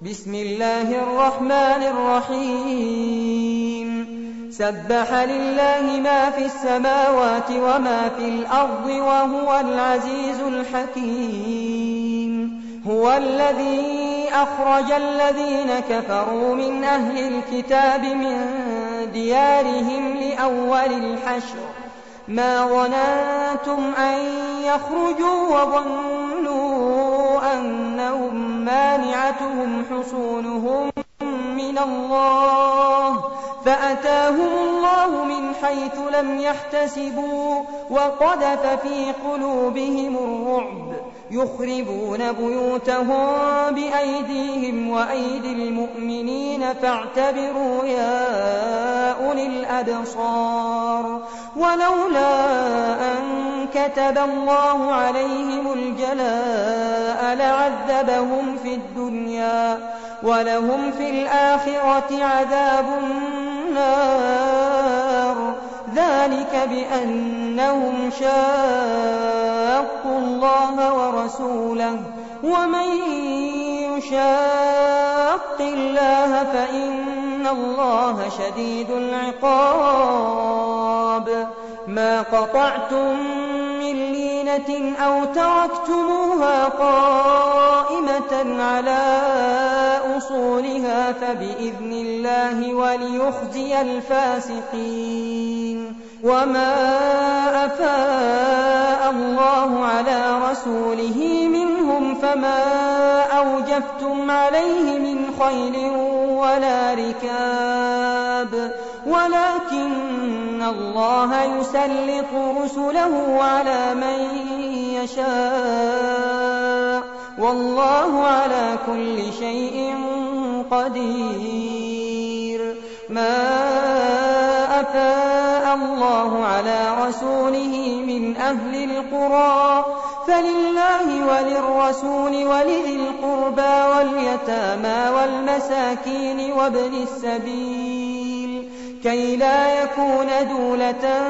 بسم الله الرحمن الرحيم سبح لله ما في السماوات وما في الأرض وهو العزيز الحكيم هو الذي أخرج الذين كفروا من أهل الكتاب من ديارهم لأول الحشر ما ظننتم أن يخرجوا وظنوا أنهم مانعتهم حصونهم من الله فأتاهم الله من حيث لم يحتسبوا وقذف في قلوبهم الرعب يخربون بيوتهم بأيديهم وأيدي المؤمنين فاعتبروا يا أولي الأبصار ولولا أن كتب الله عليهم الجلاء لعذبهم في الدنيا ولهم في الآخرة عذاب النار ذلك بأنهم شاقوا الله ورسوله ومن يشاق الله فإن الله شديد العقاب ما قطعتم من لينة أو تركتموها قائمة على أصولها فبإذن الله وليخزي الفاسقين وما أفاء الله على رسوله منهم فما أوجفتم عليه من خيل ولا ركاب ولكن الله يسلط رسله على من يشاء والله على كل شيء قدير ما أفاء الله على رسوله من أهل القرى فلله وللرسول ولذي القربى واليتامى والمساكين وابن السبيل كي لا يكون دولة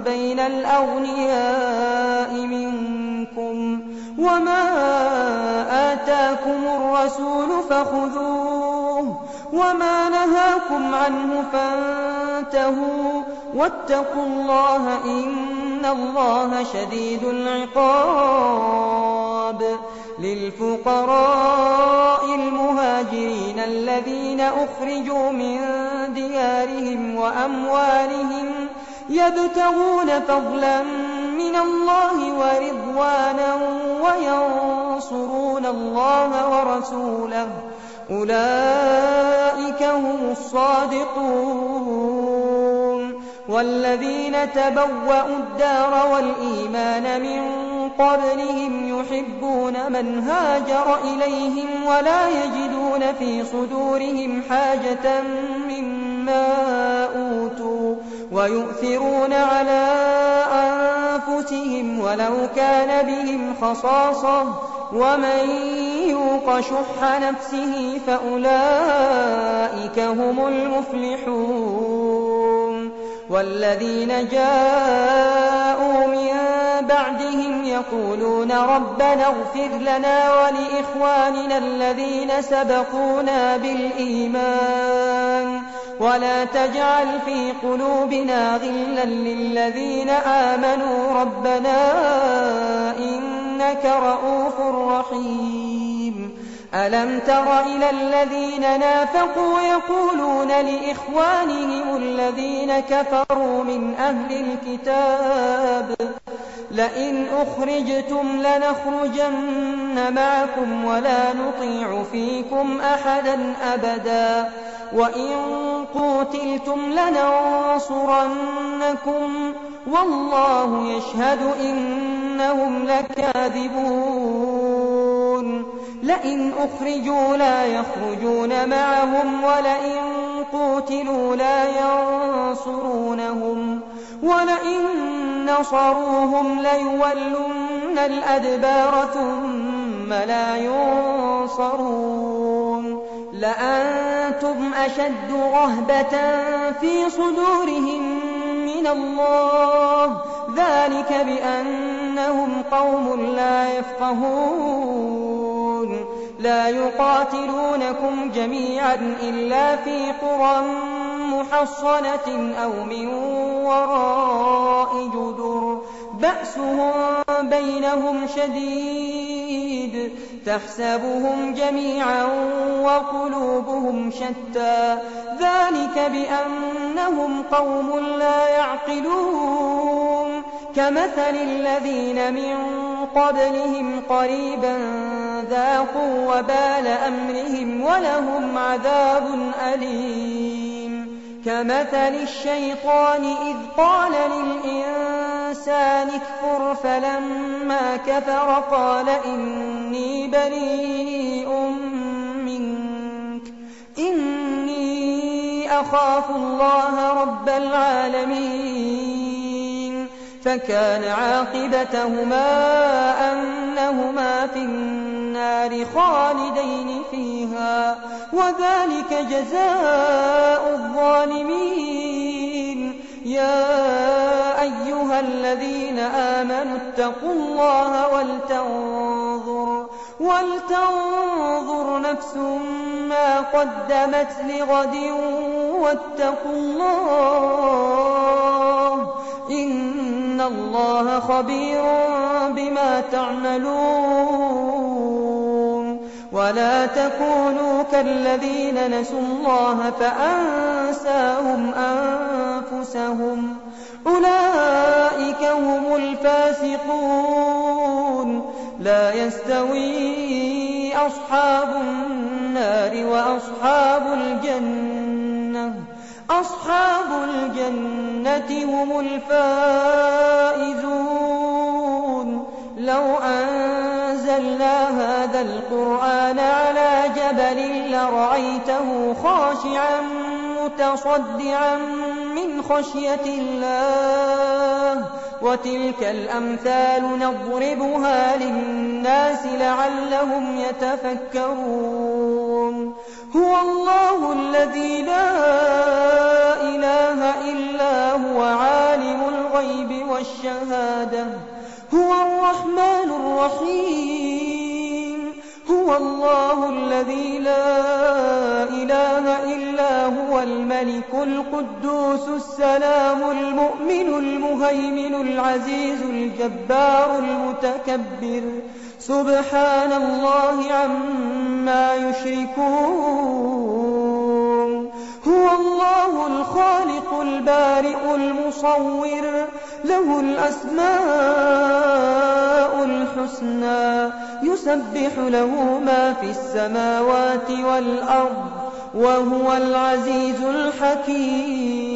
بين الأغنياء منكم وما آتاكم الرسول فخذوه وما نهاكم عنه فانتهوا واتقوا الله إن الله شديد العقاب للفقراء المهاجرين الذين أخرجوا من ديارهم وأموالهم يبتغون فضلا من الله ورضوانا وينصرون الله ورسوله أولئك هم الصادقون والذين تبوأوا الدار والإيمان من قبلهم يحبون من هاجر إليهم ولا يجدون في صدورهم حاجة مما أوتوا ويؤثرون على أنفسهم ولو كان بهم خصاصة ومن يوق شح نفسه فأولئك هم المفلحون والذين جاءوا من بعدهم يقولون ربنا اغفر لنا ولإخواننا الذين سبقونا بالإيمان ولا تجعل في قلوبنا غلا للذين آمنوا ربنا إنك رؤوف رحيم ألم تر إلى الذين نافقوا يقولون لإخوانهم الذين كفروا من أهل الكتاب لئن أخرجتم لنخرجن معكم ولا نطيع فيكم أحدا أبدا وإن قوتلتم لننصرنكم والله يشهد إنهم لكاذبون لئن أخرجوا لا يخرجون معهم ولئن قوتلوا لا ينصرونهم ولئن نصروهم ليولن الأدبار ثم لا ينصرون لأنتم أشد رهبة في صدورهم من الله ذلك بأنهم قوم لا يفقهون لا يقاتلونكم جميعا إلا في قرى محصنة أو من وراء جدر بأسهم بينهم شديد تحسبهم جميعا وقلوبهم شتى ذلك بأنهم قوم لا يعقلون كمثل الذين من قبلهم قريبا ذاقوا وبال أمرهم ولهم عذاب أليم كمثل الشيطان إذ قال للإنسان اكفر فلما كفر قال إني بريء منك إني أخاف الله رب العالمين فكان عاقبتهما أنهما في النار خالدين فيها وذلك جزاء الظالمين يا أيها الذين آمنوا اتقوا الله ولتنظر نفس ما قدمت لغد واتقوا الله إن الله خبير بما تعملون ولا تكونوا كالذين نسوا الله فأنساهم أنفسهم أولئك هم الفاسقون لا يستوي أصحاب النار وأصحاب الجنة هم الفائزون لو أنزلنا هذا القرآن على جبل لرأيته خاشعا متصدعا من خشية الله وتلك الأمثال نضربها للناس لعلهم يتفكرون هو الله الذي لا إله إلا هو عالم الغيب والشهادة هو الرحمن الرحيم هو الله الذي لا إله إلا هو الملك القدوس السلام المؤمن المهيمن العزيز الجبار المتكبر سبحان الله عما يشركون هو الله الخالق البارئ المصور له الأسماء الحسنى يسبح له ما في السماوات والأرض وهو العزيز الحكيم